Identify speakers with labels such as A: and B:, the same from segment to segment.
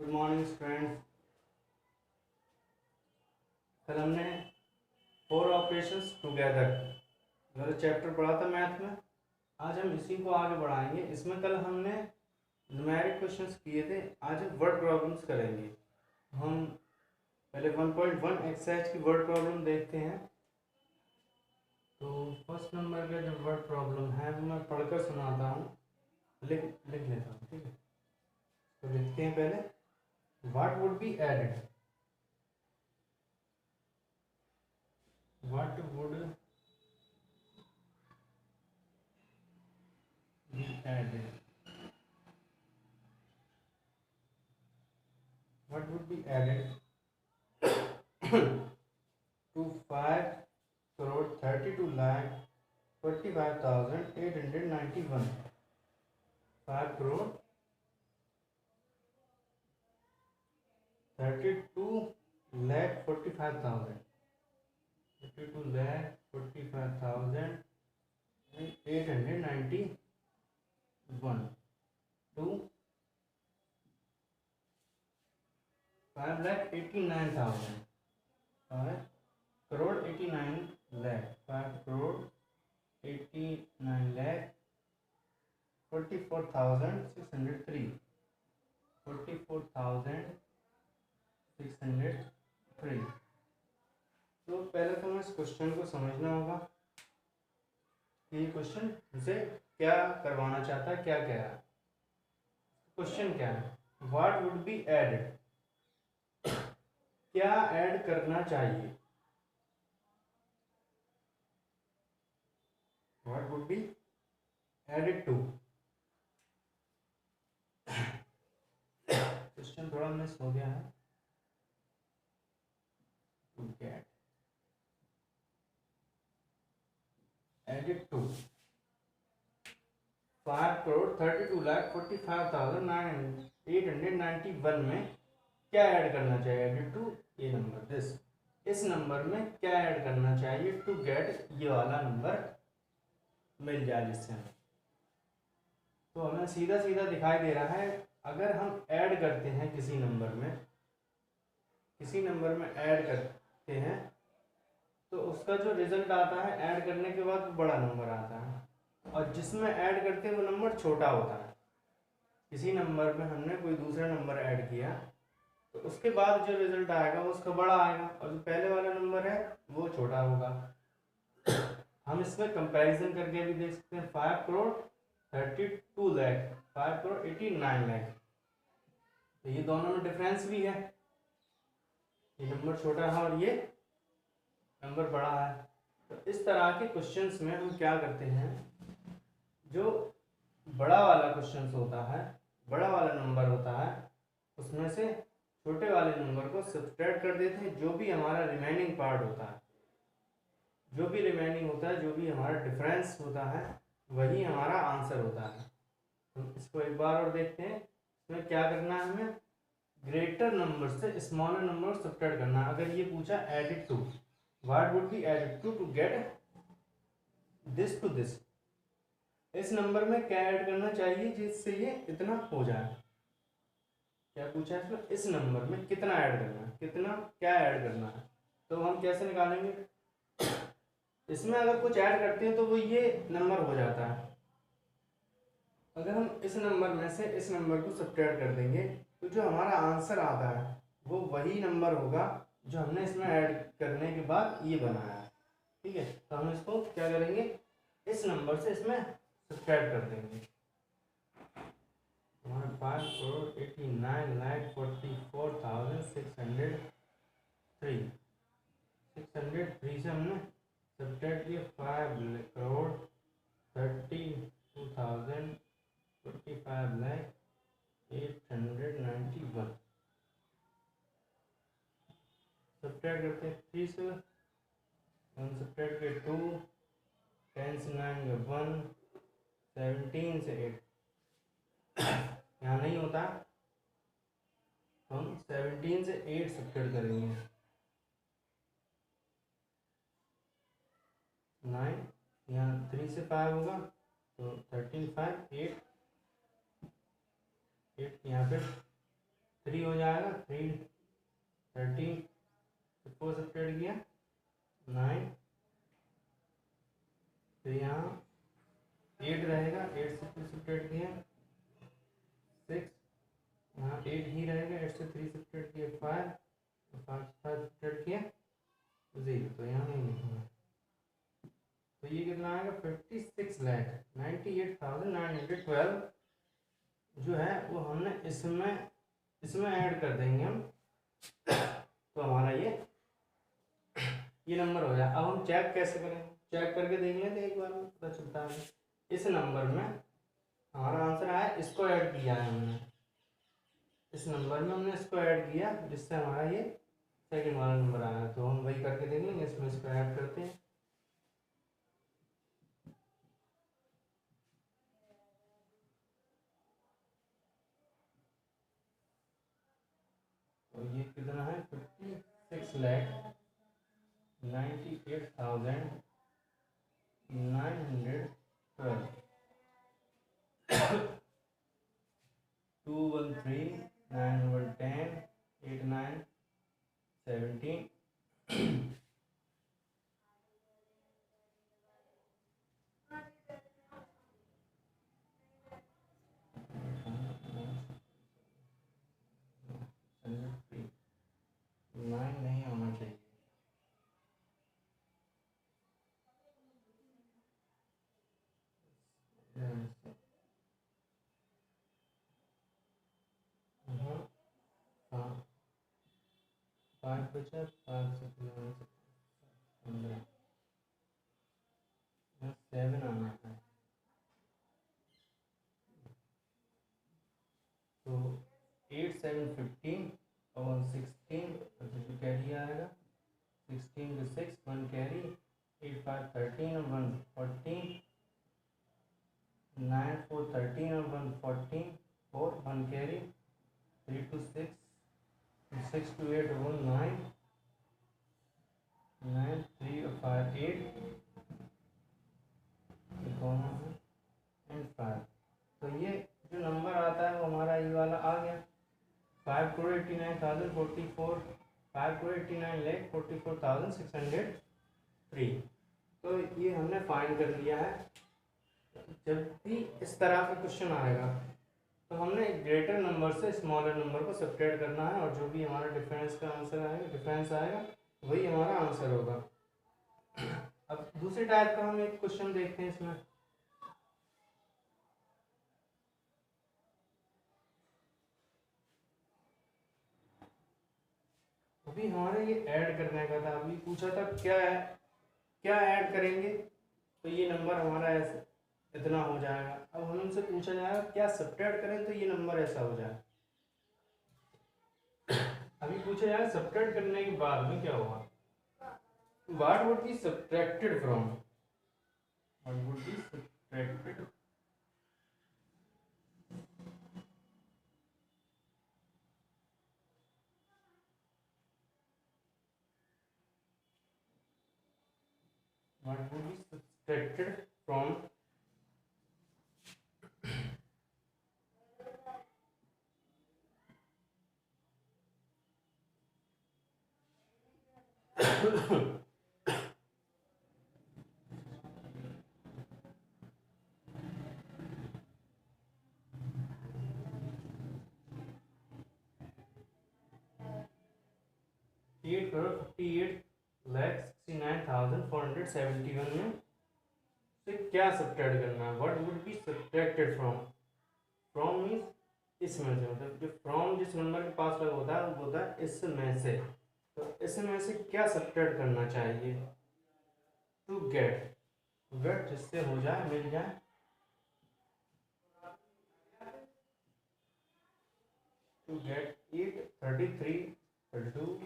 A: Good morning students. कल हमने 4 operations together वाला चैप्टर पढ़ा था मैथ में। आज हम इसी को आगे बढ़ाएंगे। इसमें कल हमने न्यूमेरिक क्वेश्चंस किए थे, आज हम वर्ड प्रॉब्लम्स करेंगे। हम पहले 1.1 एक्सरसाइज की वर्ड प्रॉब्लम देखते हैं। तो फर्स्ट नंबर का जो वर्ड प्रॉब्लम है वो मैं पढ़कर सुनाता हूँ, लिख लेता हूँ, ठीक है। तो लिखते हैं पहले, what would be added, what would be added, what would be added to 5 crore 32 lakh 45,891? 5 crore 32 lakh 45,000 32 lakh 45,891 to 5,89,000, 5 crore 89 lakh 5 crore 89 lakh 44,603 44,603। तो पहले तो हमें इस क्वेश्चन को समझना होगा कि ये क्वेश्चन से क्या करवाना चाहता है, क्या कह रहा है। क्वेश्चन क्या है, व्हाट वुड बी एडेड, क्या ऐड करना चाहिए, what would be added to. Question थोड़ा मिस हो गया है, to get added to 5 crore 32 lakh 45,891 में क्या ऐड करना चाहिए, एडेड टू ये नंबर, दिस, इस नंबर में क्या ऐड करना चाहिए टू गेट ये वाला नंबर मिल जाए जिससे हमें। तो हमें सीधा सीधा दिखाई दे रहा है, अगर हम ऐड करते हैं किसी नंबर में ऐड करते हैं तो उसका जो रिजल्ट आता है ऐड करने के बाद वो बड़ा नंबर आता है, और जिसमें ऐड करते हैं वो नंबर छोटा होता है। किसी नंबर में हमने कोई दूसरा नंबर ऐड किया तो उसके बाद जो रिजल्ट आएगा वो उसका बड़ा आएगा, और जो पहले वाला नंबर है वो छोटा होगा। हम इसमें कंपैरिजन करके भी देख सकते हैं, 5 करोड़ 32 लाख 5 करोड़ 89 लाख, तो ये दोनों में डिफरेंस भी है, ये नंबर छोटा है और ये नंबर बड़ा है। तो इस तरह के क्वेश्चंस में हम क्या करते हैं, जो बड़ा वाला क्वेश्चंस होता है, बड़ा वाला नंबर होता है, उसमें से छोटे वाले नंबर को सब्ट्रैक्ट कर देते हैं। जो भी हमारा रिमेनिंग पार्ट होता है, जो भी रिमेनिंग होता है, जो भी हमारा डिफरेंस होता है, वही हमारा आंसर होता है। तो इसको एक बार और देखते हैं, इसमें क्या करना है, हमें ग्रेटर नंबर से स्मॉलर नंबर सब्ट्रैक्ट करना है। अगर ये पूछा added to, what would be added to get this to this, इस नंबर में क्या ऐड करना चाहिए जिससे ये इतना हो जाए। क्या पूछा है इसमें, इस नंबर में कितना ऐड करना है, कितना क्या ऐड करना है। तो हम कैसे निकालेंगे, इसमें अगर कुछ ऐड करते हैं तो वो ये नंबर हो जाता है। अगर हम इस नंबर में से इस नंबर को सब्ट्रैक्ट कर देंगे तो जो हमारा आंसर आता है वो वही नंबर होगा जो हमने इसमें ऐड करने के बाद ये बनाया है, ठीक है। तो हम इसको क्या करेंगे, इस नंबर से इसमें सब्ट्रैक्ट कर देंगे। 5 करोड़ 89 लाख 44,603 603 से हमने सब्ट्रैक्ट किया 5 करोड़ 32,045 लाख 891, सब्ट्रैक्ट करते हैं 3 से, हम सब्ट्रैक्ट के 2, 10 से 9 का 1, 17 से 8, यहाँ नहीं होता तो हम 17 से 8 सब्ट्रैक्ट करेंगे, 9, यहाँ 3 से 5 होगा तो 13, 5, 8, यहाँ पे 3 हो जाएगा, 3 13 4 सब्ट्रैक्ट किया 9, फिर यहाँ 8 रहेगा, 8 से 2 सब्ट्रैक्ट किया 6, यहाँ 8 ही रहेगा, 8 से 3 सब्ट्रैक्ट किया 5, 5 सब्ट्रैक्ट किया 0, तो यहाँ नहीं लिखूँगा। तो ये कितना आएगा 56,98,912 जो है वो हमने इसमें ऐड कर देंगे हम, तो हमारा ये नंबर हो जाए। अब हम चेक कैसे करें, चेक करके देख लेते एक बार में पता चलता है। इस नंबर में हमारा आंसर आया, इसको ऐड किया है हमने, इस नंबर में हमने इसको ऐड किया जिससे हमारा ये सेकंड वाला नंबर आया। तो हम वही करके देख लेंगे, इसमें इसको ऐड करते हैं। तो ये कितना है 56,98,912 2 1 3 9 1 10 8 9 17 9 नहीं होना चाहिए। हाँ 5 बचा, 5 से 15 7 आना है। तो 8 7 15 और 16 जो कैरी आएगा 16 to 6 1 कैरी 8 5 13 और 1 14 9 4 13 और 1 14 4 1 कैरी 3 to 6 6 to 8 1 9 9 3 और 5 8 एंड 5। तो ये जो नंबर आता है वो हमारा ये वाला आ गया 5,89,044 5,89,44,603। तो ये हमने फाइंड कर लिया है। जब भी इस तरह का क्वेश्चन आएगा तो हमने ग्रेटर नंबर से स्मॉलर नंबर को सब्ट्रैक्ट करना है, और जो भी हमारा डिफरेंस का आंसर आएगा, डिफरेंस आएगा, वही हमारा आंसर होगा। अब दूसरी टाइप का हम एक क्वेश्चन देखते हैं इसमें। अभी हमारे ये ऐड करने का था, अभी पूछा था क्या है, क्या ऐड करेंगे तो ये नंबर हमारा ऐसा इतना हो जाएगा। अब हम उनसे पूछा जाएगा क्या सब्ट्रैक्ट करें तो ये नंबर ऐसा हो जाए। अभी पूछा जाएगा सब्ट्रैक्ट करने के बाद में क्या होगा, what would be subtracted from, what would be subtracted what would be subtracted from 8,58,69,471 में से क्या सब्ट्रैक्ट करना है। What would be subtracted from, from means इसमें से, मतलब जो फ्रॉम जिस नंबर के पास लगा होता है वो होता है इसमें से। तो इसमें से क्या सब्ट्रैक्ट करना चाहिए टू गेट, गेट जिससे हो जाए, मिल जाए। टू गेट 8 33 32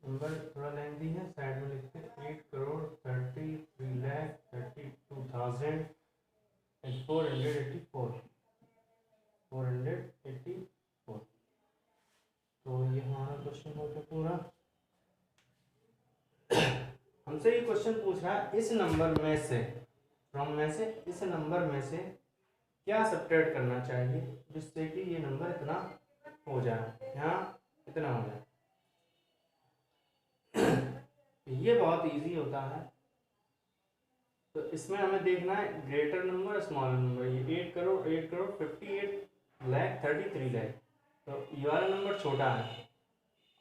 A: नंबर थोड़ा लेंथी है, साइड में लिखते हैं 8,33,32,484 484। तो ये हमारा क्वेश्चन हो गया पूरा। हमसे ये क्वेश्चन पूछ रहा है इस नंबर में से, फ्रॉम में से, इस नंबर में से क्या सब्ट्रैक्ट करना चाहिए जिससे कि ये नंबर इतना हो जाए, यहाँ इतना हो जाए। ये बहुत इजी होता है। तो इसमें हमें देखना है ग्रेटर नंबर स्मॉलर नंबर। ये 8,58,38,33,00,000। तो ये वाला नंबर छोटा है,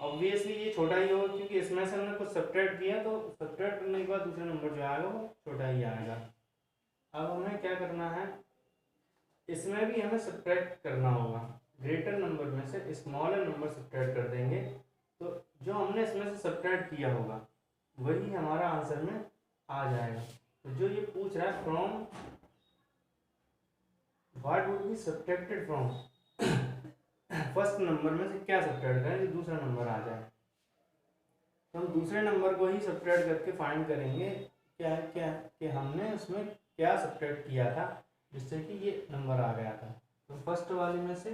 A: ऑब्वियसली ये छोटा ही होगा क्योंकि इसमें से हमने कुछ सब्ट्रैक्ट किया, तो सब्ट्रैक्ट करने के बाद दूसरा नंबर जो आएगा वो छोटा ही आएगा। अब हमें क्या करना है, इसमें भी हमें सब्ट्रैक्ट करना होगा। ग्रेटर नंबर में से स्मॉलर नंबर सब्ट्रैक्ट कर देंगे, तो जो हमने इसमें से सब्ट्रैक्ट किया होगा वही हमारा आंसर में आ जाएगा। तो जो ये पूछ रहा है from what would be subtracted from, first number में से क्या सब्ट्रैक्ट करें जो दूसरा नंबर आ जाए। तो हम दूसरे नंबर को ही सब्ट्रैक्ट करके फाइंड करेंगे क्या क्या कि हमने उसमें क्या सब्ट्रैक्ट किया था जिससे कि ये नंबर आ गया था। तो फर्स्ट वाले में से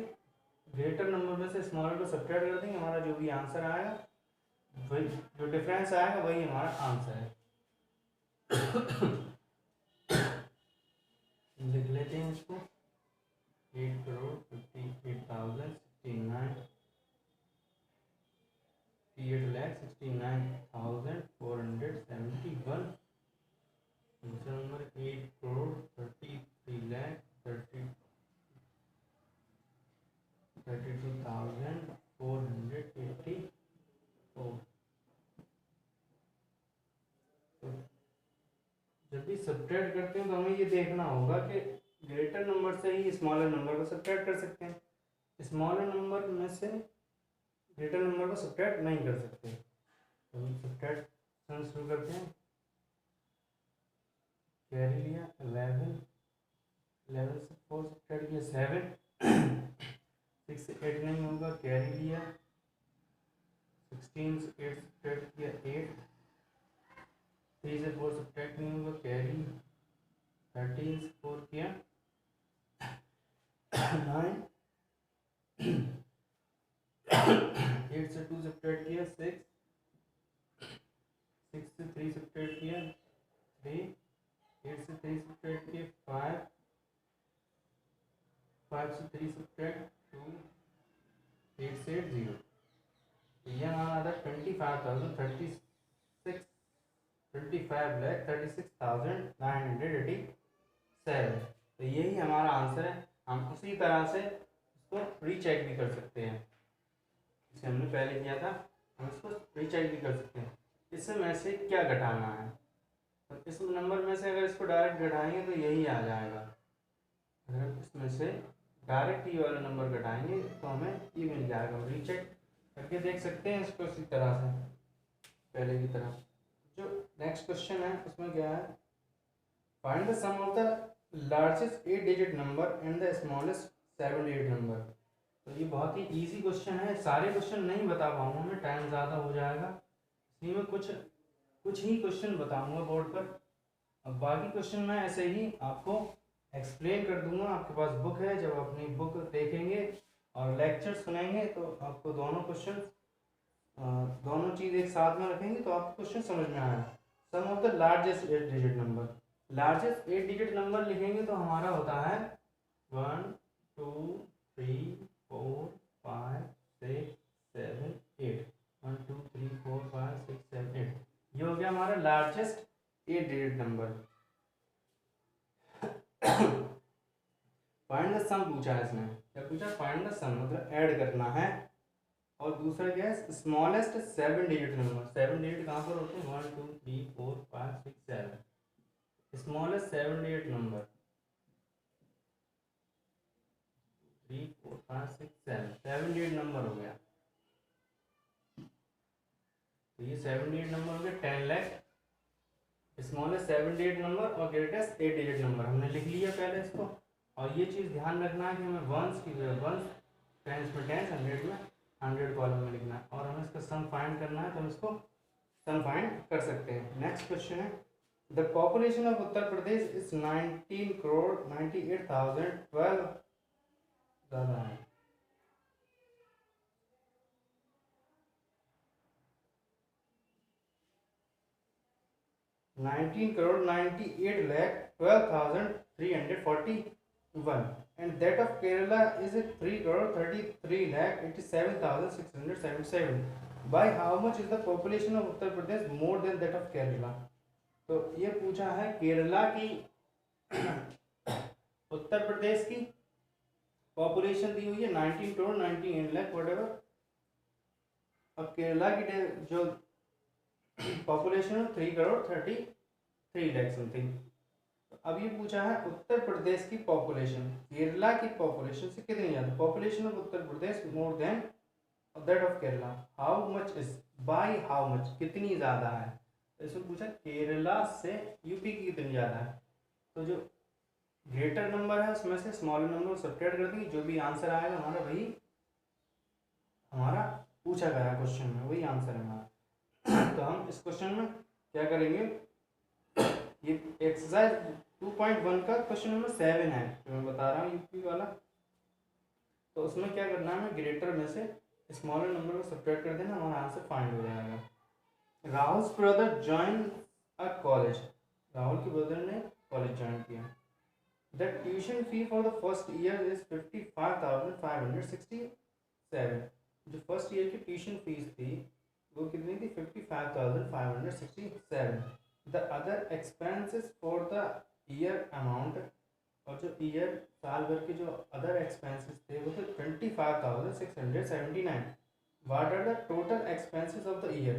A: ग्रेटर नंबर में से स्मॉलर को सब्ट्रैक्ट कर देंगे, हमारा जो भी आंसर आएगा वही, जो डिफरेंस आएगा वही हमारा आंसर है। लिख लेते हैं इसको, 8,58,69 8,69,471। दूसरा नंबर 8,33,32,484। तो जब भी सब्ट्रैक्ट करते हैं तो हमें ये देखना होगा कि ग्रेटर नंबर से ही स्मॉलर नंबर को सब्ट्रैक्ट कर सकते हैं, स्मॉलर नंबर में से ग्रेटर नंबर को सब्ट्रैक्ट नहीं कर सकते। तो हम सब्ट्रैक्शन शुरू करते हैं। कैरी लिया 11, 11 से 4 सब्ट्रैक्ट किया 7, 6 से 8 नहीं होगा, कैरी लिया 16 से 8 सब्ट्रैक्ट किया 8, 3 से 4 सब्ट्रैक्ट नहीं होगा, कैरी 13 से 4 किया 9, 8 से 2 सब्ट्रैक्ट किया 6, 6 से 3 सब्ट्रैक्ट किया 3, 8 से 3 सब्ट्रैक्ट किया 5, 5 से 3 सब्ट्रैक्ट 2, 8 से 8 0। तो यह हमारा आता है 25,36,987। तो यही हमारा आंसर है। हम उसी तरह से इसको रीचेक भी कर सकते हैं, जिसे हमने पहले किया था हम इसको रीचेक भी कर सकते हैं। इसमें से क्या घटाना है, तो इस नंबर में से अगर इसको डायरेक्ट घटाएंगे तो यही आ जाएगा। अगर इसमें से डायरेक्ट ये वाला नंबर घटाएंगे तो हमें ये मिल जाएगा। हम रीचेक करके देख सकते हैं इसको इसी तरह से पहले की तरह। जो नेक्स्ट क्वेश्चन है उसमें क्या है, find the sum of the largest 8 digit number and the smallest 7 digit number. तो ये बहुत ही इजी क्वेश्चन है, सारे क्वेश्चन नहीं बता पाऊंगा मैं, टाइम ज़्यादा हो जाएगा, इसलिए मैं कुछ ही क्वेश्चन बताऊंगा बोर्ड पर। अब बाकी क्वेश्चन मैं ऐसे ही आपको एक्सप्लेन कर दूंगा। आपके पास बुक है, जब अपनी बुक देखेंगे और लेक्चर सुनेंगे तो आपको दोनों क्वेश्चन दोनों चीज़ एक साथ में रखेंगे तो आपको क्वेश्चन समझ में आएगा। Sum of the largest 8 digit number, largest 8 digit number लिखेंगे तो हमारा होता है 1 2 3 4 5 6 7 8, 1 2 3 4 5 6 7 8। ये हो गया हमारा largest 8 digit number. Find the sum पूछा है इसने, क्या पूछा, फाइंड द सम मतलब ऐड करना है। और दूसरा क्या है, स्मॉलेस्ट 7 डिजिट नंबर। 7 डिजिट कहाँ पर होते हैं, 1 2 3 4 5 6 7, smallest 7 digit number 3 4 5 6 7, 7 digit number हो गया। तो ये 7 डिजिट नंबर हो गया 10 लाख। स्मॉलेस्ट 7 डिजिट नंबर और ग्रेटेस्ट 8 डिजिट नंबर हमने लिख लिया पहले इसको। और ये चीज़ ध्यान रखना है कि हमें वंस की वंस, टेंस में टेंस, हंड्रेड में 100 कॉलम में लिखना है। और हमें इसका सम फाइंड करना है तो हम इसको सम फाइंड कर सकते हैं। नेक्स्ट क्वेश्चन है, the population of Uttar Pradesh is 19,98,012। ज़्यादा है, 19,98,12,341। and that of Kerala is 3 crore 33 lakh 87,677. By how much is the population of Uttar Pradesh more than that of Kerala? तो ये पूछा है केरला की उत्तर प्रदेश की पॉपुलेशन दी हुई है 19 करोड़ 98 लाख व्हाटएवर। अब केरला की जो पॉपुलेशन है 3 करोड़ 33 लाख समथिंग। अब ये पूछा है उत्तर प्रदेश की पॉपुलेशन केरला की पॉपुलेशन से कितनी ज़्यादा, population of Uttar Pradesh more than that of Kerala, how much is, bye how much, कितनी ज़्यादा है। तो इसमें पूछा केरला से यूपी की कितनी ज़्यादा है, तो जो ग्रेटर नंबर है उसमें से स्मॉलर नंबर को सब्ट्रैक्ट कर देंगे, जो भी आंसर आएगा हमारा वही हमारा पूछा गया क्वेश्चन में वही आंसर है हमारा। तो हम इस क्वेश्चन में क्या करेंगे, ये एक्सरसाइज 2.1 का क्वेश्चन नंबर 7 है जो मैं बता रहा हूँ यूपी वाला। तो उसमें क्या करना है, हमें ग्रेटर में से स्मॉलर नंबर को सब्ट्रैक्ट कर देना, हमारा आंसर फाइंड हो जाएगा। Rahul brother join a college, Rahul के ब्रदर ने कॉलेज ज्वाइन किया। The tuition fee for the first year is 55,567। जो फर्स्ट ईयर की ट्यूशन फीस थी वो कितनी थी, 55,567। The other expenses for the year amount, और जो ईयर साल भर के जो अदर एक्सपेंसेस थे वो थे 25,679। What are the total expenses of the year.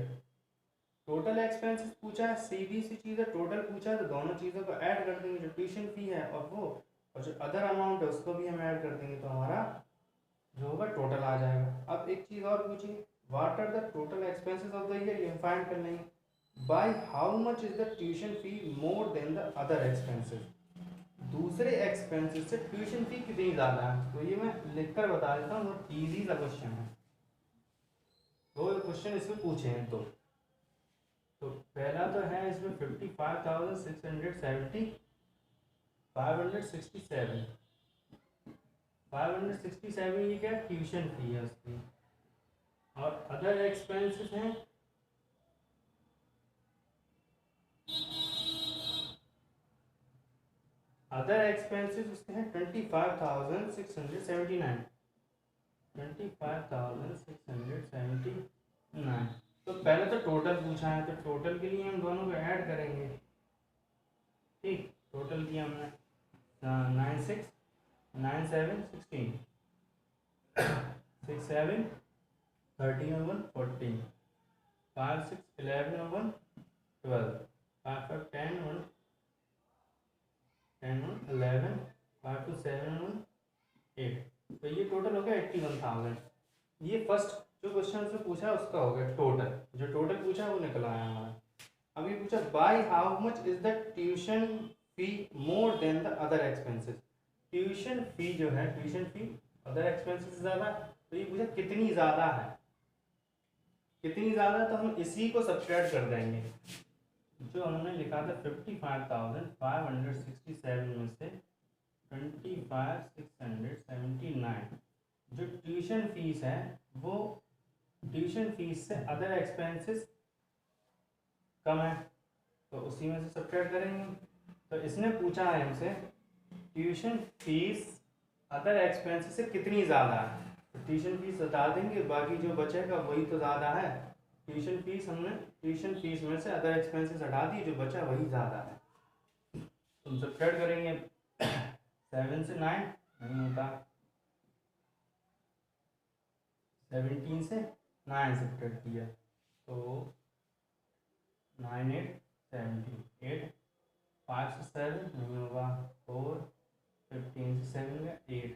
A: Total expenses पूछा है, सीधी सी चीज़ है, टोटल पूछा है तो दोनों चीज़ों को ऐड कर देंगे, जो ट्यूशन फी है और वो, और जो अदर अमाउंट है उसको भी हम ऐड कर देंगे तो हमारा जो होगा टोटल आ जाएगा। अब एक चीज़ और पूछिए, what are the total expenses of the year, ये फाइंड कर लेंगे। By how much is the tuition fee more than the other expenses, दूसरे एक्सपेंसेस से ट्यूशन फी कितनी ज़्यादा है। तो ये मैं लिखकर बता देता हूँ, बहुत ईजी सा क्वेश्चन है। दो क्वेश्चन इसमें पूछे हैं तो पहला तो है इसमें 55,670 567 567 ये क्या ट्यूशन फी है उसकी, और अदर एक्सपेंसेस हैं अदर एक्सपेंसेस उसके हैं 25,679 25,679। तो पहले तो टोटल पूछा है, तो टोटल के लिए हम दोनों को ऐड करेंगे। ठीक, टोटल किया हमने 9 6 9 7 16 6 7 13 और 1 14 5 6 11 और 1 12 5 5 10 और 10 और 11 5 2 7 और 1 8। तो ये टोटल हो गया 81,000। ये फर्स्ट जो क्वेश्चन से पूछा उसका हो गया टोटल, जो टोटल पूछा वो निकल आया हमारा। अभी पूछा bye how much is the tuition fee more than the other expenses. Tuition fee जो है, ट्यूशन फी अदर एक्सपेंसेस से ज़्यादा, तो ये पूछा कितनी ज़्यादा है, कितनी ज़्यादा, तो हम इसी को सब्ट्रैक्ट कर देंगे। जो हमने लिखा था 55,567 में से 25,679, जो ट्यूशन फीस है वो ट्यूशन फीस से अदर एक्सपेंसेस कम है तो उसी में से सब्ट्रैक्ट करेंगे। तो इसने पूछा है हमसे ट्यूशन फीस अदर एक्सपेंसेस से कितनी ज़्यादा है, तो ट्यूशन फीस बता देंगे, बाकी जो बचेगा वही तो ज़्यादा है। ट्यूशन फीस हमने ट्यूशन फीस में से अदर एक्सपेंसेस हटा दिए, जो बचा वही ज़्यादा है। तुम सब्ट्रैक्ट करेंगे 7 से 9 नहीं होता, 17 से 9 सब्ट्रैक्ट किया तो 9 8 17 8 5 से 7 नहीं होगा 4 15 से 7 गया 8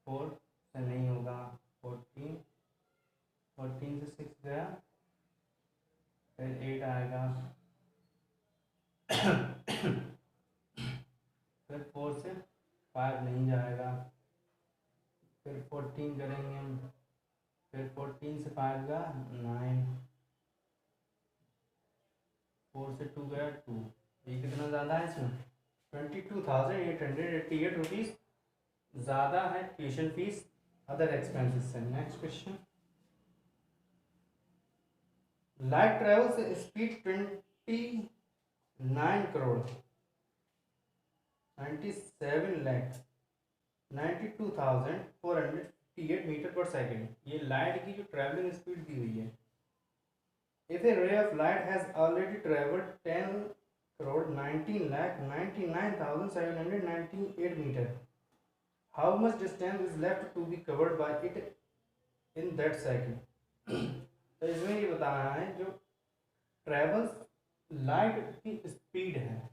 A: 4 से नहीं होगा 14 14 से 6 गया फिर 8 आएगा फिर 4 से 5 नहीं जाएगा, फिर 14 करेंगे हम, फिर 14 से 5 गया 9, 4 से 2 गया 2। ये कितना ज़्यादा है इसमें 22,888 रुपीज़ ज़्यादा है ट्यूशन फीस अदर एक्सपेंसेस से। नेक्स्ट क्वेश्चन, लाइट ट्रेवल से स्पीड 29 करोड़ 97 लाख 92,458 मीटर पर सेकेंड, ये लाइट की जो ट्रैवलिंग स्पीड दी हुई है। If a ray of light has already travelled 10,19,99,798 metre, how much distance is left to be covered by it in that second. तो इसमें ये बता रहा है जो ट्रेवल्स लाइट की स्पीड है,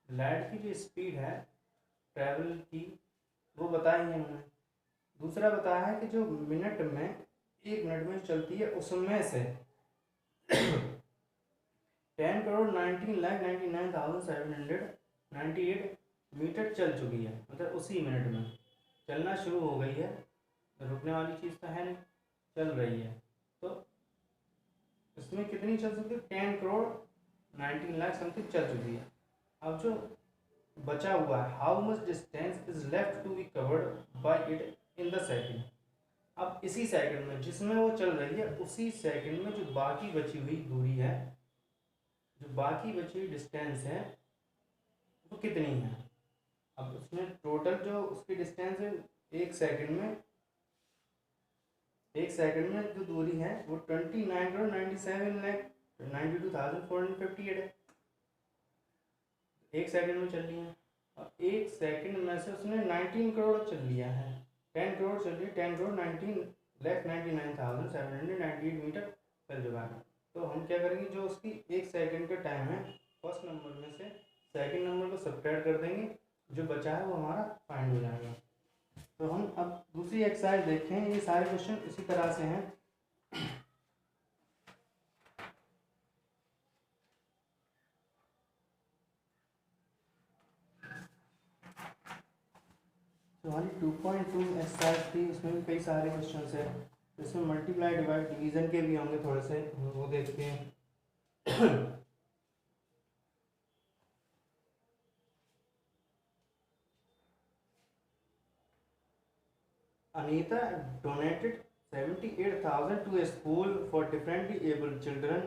A: लाइट की जो स्पीड है ट्रैवल की वो बताई है हमने। दूसरा बताया है कि जो मिनट में, 1 मिनट में चलती है उसमें से 10,19,99,798 मीटर चल चुकी है, मतलब उसी मिनट में चलना शुरू हो गई है, रुकने वाली चीज़ तो है नहीं, चल रही है। तो इसमें कितनी चल सकती है, 10,19,00,000 समथिंग चल चुकी है। अब जो बचा हुआ है, how much distance is left to be covered by it in the second. अब इसी सेकंड में जिसमें वो चल रही है उसी सेकंड में जो बाकी बची हुई दूरी है, जो बाकी बची हुई डिस्टेंस है वो कितनी है। अब उसमें टोटल जो उसकी डिस्टेंस है एक सेकंड में, एक सेकंड में जो दूरी है वो 29,97,92,458 है, एक सेकंड में चल रही है। अब एक सेकंड में से उसने 19 करोड़ चल लिया है, 10 करोड़ चल रही है, 10,19,99,798 मीटर चल चुका है। तो हम क्या करेंगे, जो उसकी एक सेकंड का टाइम है फर्स्ट नंबर में से सेकंड नंबर को सब्ट्रैक्ट कर देंगे, जो बचा है वो हमारा फाइंड हो जाएगा। तो हम अब दूसरी एक्सरसाइज देखते हैं, ये सारे क्वेश्चन इसी तरह से हैं। तो हमारी 2.2 एक्सरसाइज थी, उसमें भी कई सारे क्वेश्चन है, इसमें मल्टीप्लाई डिवाइड डिवीजन के भी होंगे थोड़े से, वो देखते हैं। Anita donated 78,000 to a school for differently abled children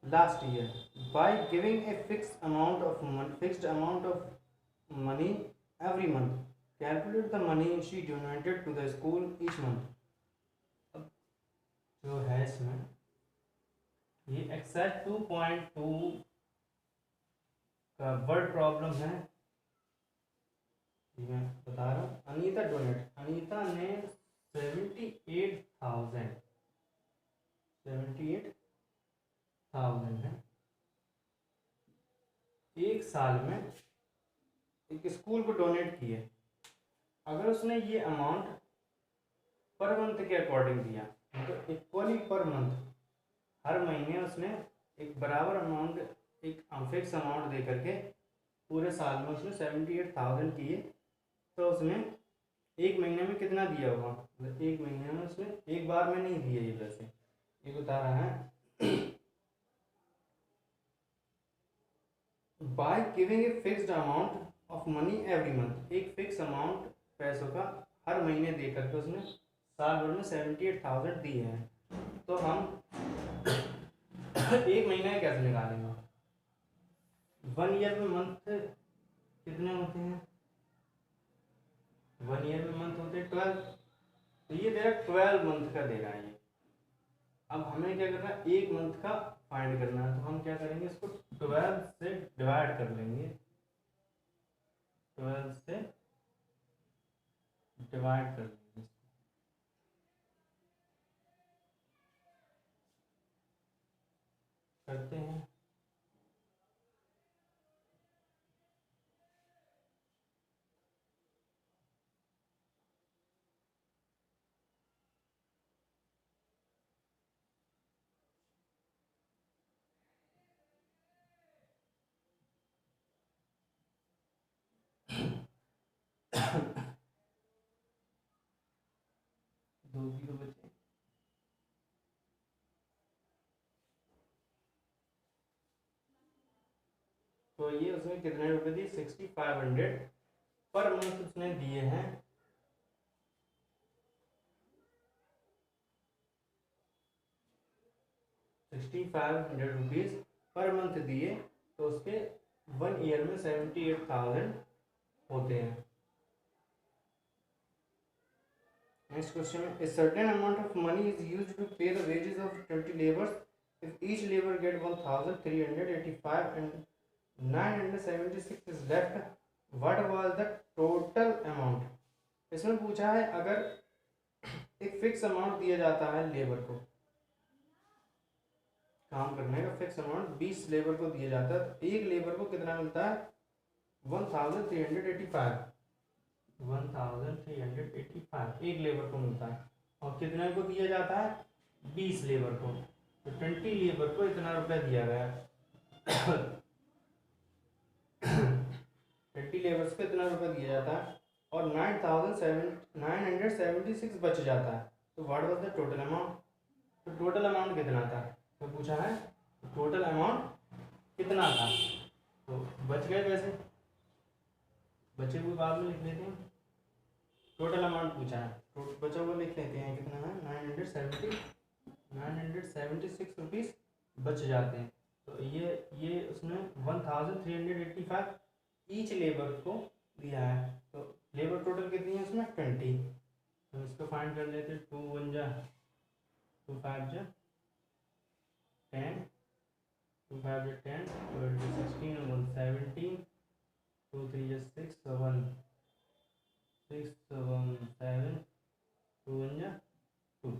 A: last year by giving a fixed amount of money every month. Calculate the money she donated to the school each month. अब जो है इसमें ये एक्सरसाइज 2.2 का word problem है, मैं बता रहा हूँ। अनीता डोनेट, अनीता ने 78,000 है एक साल में एक स्कूल को डोनेट किए। अगर उसने ये अमाउंट पर मंथ के अकॉर्डिंग दिया, मतलब इक्वली पर मंथ, हर महीने उसने एक बराबर अमाउंट, एक फिक्स अमाउंट दे करके पूरे साल में उसने 78,000 किए, तो उसने एक महीने में कितना दिया होगा, मतलब एक महीने में उसने एक बार में नहीं दिए ये पैसे, ये बता रहा है। By giving a fixed amount of money every month, एक फिक्स अमाउंट पैसों का हर महीने दे करके उसने साल भर में 78,000 दिए हैं। तो हम एक महीने कैसे निकालेंगे, 1 ईयर में मंथ कितने होते हैं, 1 ईयर में मंथ होते हैं 12, तो ये दे रहा 12 मंथ का दे रहा है ये। अब हमें क्या करना है, एक मंथ का फाइंड करना है, तो हम क्या करेंगे, इसको 12 से डिवाइड कर लेंगे, 12 से डिवाइड कर लेंगे, करते हैं। दो जीरो बचे, तो ये उसमें कितने रुपए दिए, 6,500 पर मंथ उसने दिए हैं। 6,500 रुपीज़ पर मंथ दिए, तो उसके 1 ईयर में 78,000 होते हैं। नेक्स्ट क्वेश्चन है, a certain amount of money is used to pay the wages of 20 laborers. If each labor get 1385 and 976 is left, what was the total amount? इसमें पूछा है अगर एक फिक्स अमाउंट दिया जाता है लेबर को, काम करने का फिक्स अमाउंट 20 लेबर को दिया जाता है, तो एक लेबर को कितना मिलता है? 1385 एक लेबर को मिलता है। और कितने को दिया जाता है? 20 लेबर को। तो 20 लेबर को इतना रुपया दिया गया 20 लेबर्स को इतना रुपया दिया जाता है और 9,976 बच जाता है। तो what was the total amount? तो टोटल अमाउंट कितना था? तो पूछा है टोटल अमाउंट कितना था। तो बच गए पैसे, बचे हुए बाद में लिख लेते हैं। टोटल अमाउंट पूछा है, तो बचा हुआ लिख लेते हैं कितना है? 976 रुपीज़ बच जाते हैं। तो ये उसने 1385 ईच लेबर को दिया है। तो लेबर टोटल कितनी है उसमें? 20। तो इसको फाइंड कर लेते हैं। 2 1 जा 2 5 जा 10, 2 5 जा 10, 2 8 जा 16 और 1 17, 2 3 जा 6 7, 6 7 7, 2 1 जा 2,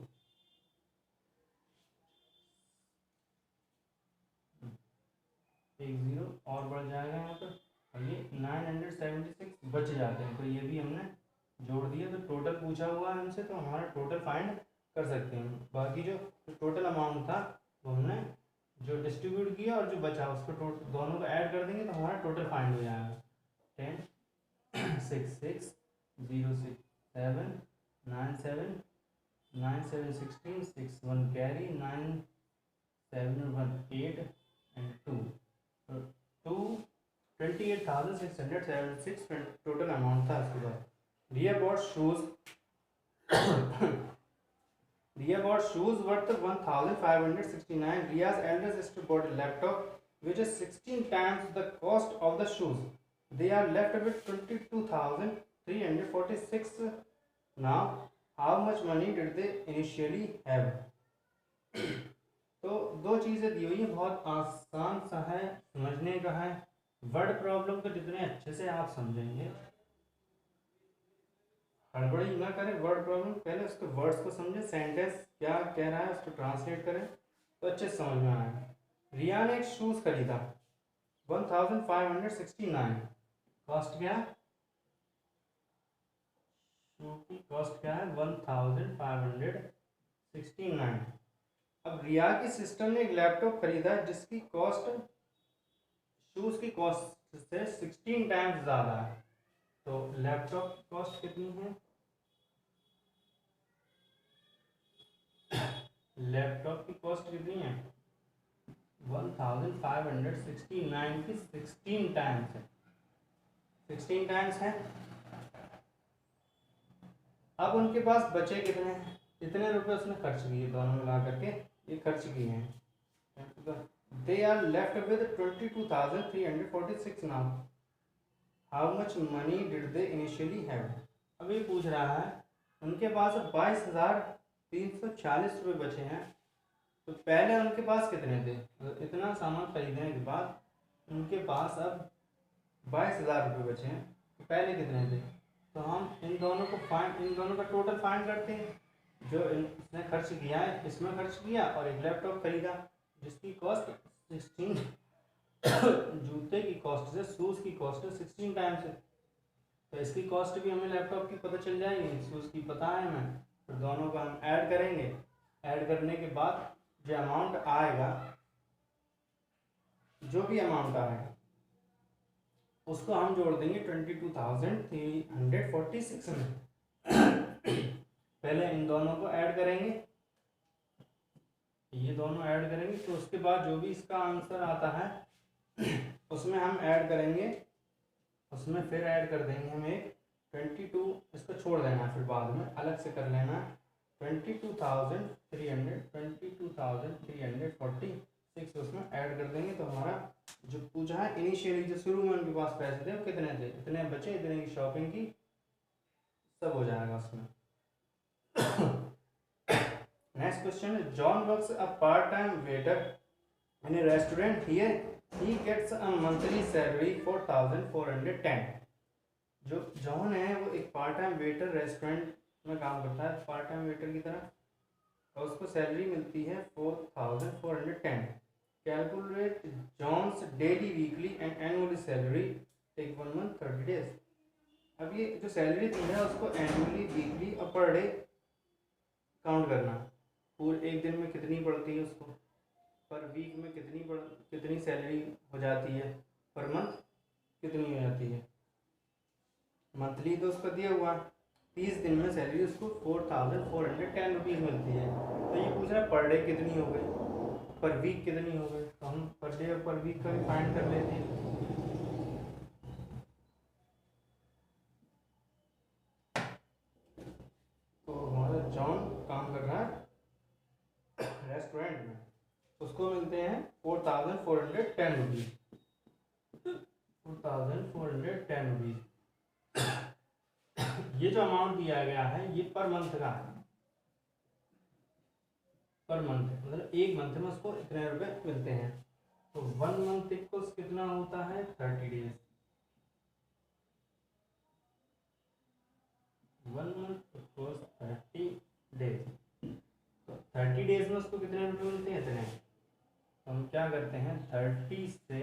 A: एक 0 और बढ़ जाएगा यहाँ पर। और ये 976 बच जाते हैं। तो ये भी हमने जोड़ दिया। तो टोटल पूछा हुआ है हमसे, तो हमारा टोटल फाइंड कर सकते हैं। बाकी जो टोटल अमाउंट था वो हमने जो डिस्ट्रीब्यूट किया और जो बचा उसको दोनों को ऐड कर देंगे तो हमारा टोटल फाइंड हो जाएगा। 10 6 6 0 6 7 9 7 9 7 16 6 1 कैरी 9 7 1 8 and 2। तो 28,676 टोटल अमाउंट था। इसके बाद Riya bought shoes worth 1569। Riya's elder sister bought a laptop which is 16 times the cost of the shoes. They are left with 22,346. Now, how much money did they initially have? तो दो चीज़ें दी हुई हैं, बहुत आसान सा है, समझने का है। वर्ड प्रॉब्लम को जितने अच्छे से आप समझेंगे, हड़बड़ी ना करें। वर्ड प्रॉब्लम पहले उसके वर्ड्स को समझें, सेंटेंस क्या कह रहा है उसको ट्रांसलेट करें तो अच्छे से समझ में आए। रिया ने एक शूज़ खरीदा 1569। कॉस्ट क्या है? शू की कॉस्ट क्या है? 1569। अब रिया की सिस्टर ने एक लैपटॉप खरीदा जिसकी कॉस्ट शूज़ की कॉस्ट से 16 टाइम्स ज़्यादा है। तो लैपटॉप की कॉस्ट कितनी है? लैपटॉप की कॉस्ट कितनी है? 1569 की 16 टाइम्स है। 16 टाइम्स है। अब उनके पास बचे कितने हैं? इतने रुपए उसने खर्च किए, दोनों मिला करके ये खर्च किए हैं। They are left with 22,346 now. How much money did they initially have? अभी पूछ रहा है उनके पास 22,340 रुपये बचे हैं। तो पहले उनके पास कितने थे? इतना सामान खरीदने के बाद उनके पास अब 22,000 रुपये बचे हैं। तो पहले कितने थे? तो हम इन दोनों का टोटल फाइंड करते हैं। जो इसने खर्च किया है, इसमें खर्च किया और एक लैपटॉप खरीदा जिसकी कॉस्ट 16 जूते की कॉस्ट से शूज़ की कॉस्ट 16 टाइम्स है। तो इसकी कॉस्ट भी हमें लैपटॉप की पता चल जाएगी, शूज़ की पता है हमें। तो दोनों का हम ऐड करेंगे। ऐड करने के बाद जो अमाउंट आएगा, जो भी अमाउंट आएगा उसको हम जोड़ देंगे 22,346 में। पहले इन दोनों को ऐड करेंगे, ये दोनों ऐड करेंगे। तो उसके बाद जो भी इसका आंसर आता है उसमें हम ऐड करेंगे, उसमें फिर ऐड कर देंगे हम एक 22। इसको छोड़ देना, फिर बाद में अलग से कर लेना। 22,346 उसमें ऐड कर देंगे। तो हमारा जो पूछा है इनिशियली, जो शुरू में उनके पास पैसे थे वो कितने थे, इतने बचे, इतने की शॉपिंग की, सब हो जाएगा उसमें। नेक्स्ट क्वेश्चन है John works a part time waiter in a restaurant here he gets a monthly salary 4410। जो जॉन है वो एक पार्ट टाइम वेटर रेस्टोरेंट में काम करता है पार्ट टाइम वेटर की तरह, और उसको सैलरी मिलती है 4410। Calculate John's daily weekly and annually salary take 1 month 30 days. अब ये जो सैलरी दी है उसको एनुअली वीकली और पर डे काउंट करना, पूरे एक दिन में कितनी पड़ती है उसको, पर वीक में कितनी सैलरी हो जाती है, पर मंथ कितनी हो जाती है। मंथली तो उसको दिया हुआ 30 दिन में सैलरी उसको 4410 रुपीज़ मिलती है। तो ये पूछ रहा है पर डे कितनी हो गई, पर वीक कितनी हो गई, तो हम पर डे और पर वीक का भी फाइंड कर लेते हैं। तो हमारा जॉन काम कर रहा है रेस्टोरेंट में, उसको मिलते हैं 4410 रुपीज़, 4410 रुपीज़। ये जो अमाउंट दिया गया है ये पर मंथ का है, पर मंथ मतलब एक मंथ में उसको इतने रुपए मिलते हैं। तो 1 मंथ इक्वल्स कितना होता है 30 डेज। 1 month equals 30 days. तो 30 डेज में उसको कितने रुपए मिलते हैं इतने। तो हम क्या करते हैं 30 से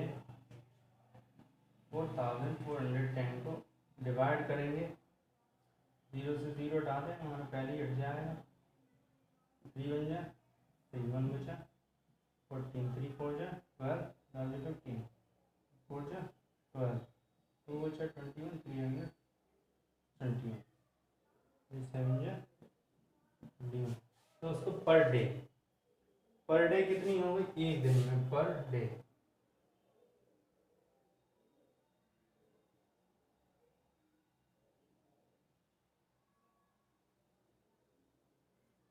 A: 4410 को डिवाइड करेंगे, 0 से 0 डालें हमारा पहले ही हट जाएगा, 3 बन जाए 3 1 बचा 14 3 4 जा 12 डाल दे 15 4 जा 12 2 बचा 21 300 21 7 जा 21। तो उसको पर डे कितनी हो गई एक दिन में, per day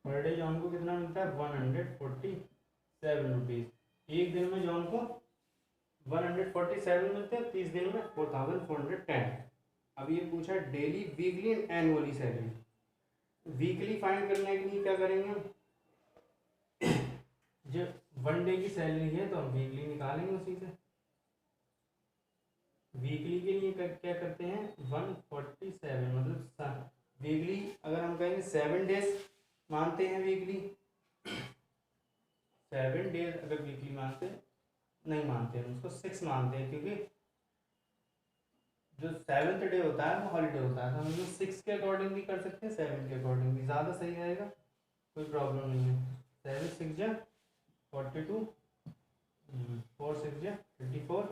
A: per day John को कितना मिलता है 147 रुपीज़। एक दिन में जॉन को 147 मिलते हैं, 30 दिन में 4410। अब ये पूछा daily weekly and annually salary. Weekly find करने के लिए क्या करेंगे, जो 1 डे की सैलरी है तो हम वीकली निकालेंगे उसी से। वीकली के लिए क्या करते हैं 147 मतलब वीकली अगर हम कहेंगे 7 डेज मानते हैं वीकली, 7 डेज अगर वीकली मानते नहीं मानते हैं उसको 6 मानते हैं, क्योंकि जो 7th डे होता है वो हॉलीडे होता है, तो हम लोग 6 के अकॉर्डिंग भी कर सकते हैं 7 के अकॉर्डिंग भी, ज़्यादा सही रहेगा, कोई प्रॉब्लम नहीं है। 7 6 जा 42 4 6 जा 24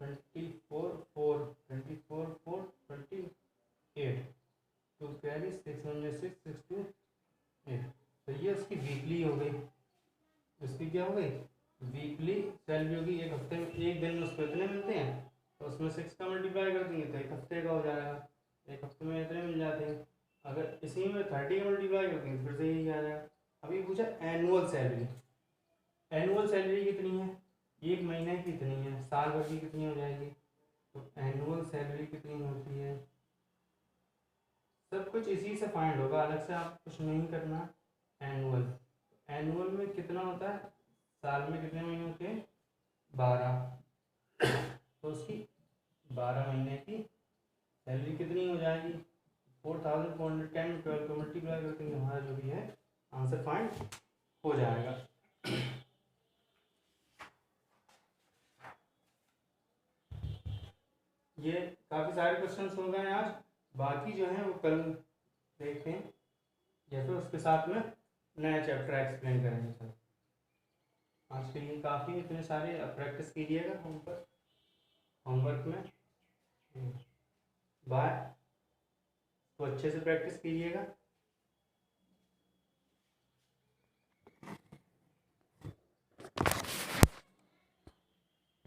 A: 24 4 24 4 28 2 कैरी 6 1 जा 6 6 2 8। तो ये उसकी वीकली हो गई, उसकी क्या हो गई वीकली सैलरी होगी। एक हफ्ते में एक दिन में उसको इतने मिलते हैं, तो उसमें 6 का मल्टीप्लाई कर देंगे तो एक हफ्ते का हो जाएगा, एक हफ्ते में इतने मिल जाते हैं। अगर इसी में 30 का मल्टीप्लाई कर देंगे फिर से यही आ जाएगा। अभी पूछा एनुअल सैलरी, एनुअल सैलरी कितनी है, एक महीने की कितनी है, साल भर की कितनी हो जाएगी। तो एनुअल सैलरी कितनी होती है, सब कुछ इसी से फाइंड होगा, अलग से आप कुछ नहीं करना। एनुअल में कितना होता है, साल में कितने महीने होते हैं 12, तो उसकी 12 महीने की सैलरी कितनी हो जाएगी 4410 12 को मल्टीप्लाई करते हैं, हमारा जो भी है आंसर फाइंड हो जाएगा। ये काफ़ी सारे क्वेश्चंस हो गए आज, बाकी जो है वो कल देखते हैं या फिर उसके साथ में नया चैप्टर एक्सप्लेन करेंगे। सर आज के लिए काफ़ी, इतने सारे प्रैक्टिस कीजिएगा होमवर्क में, बाय, तो अच्छे से प्रैक्टिस कीजिएगा।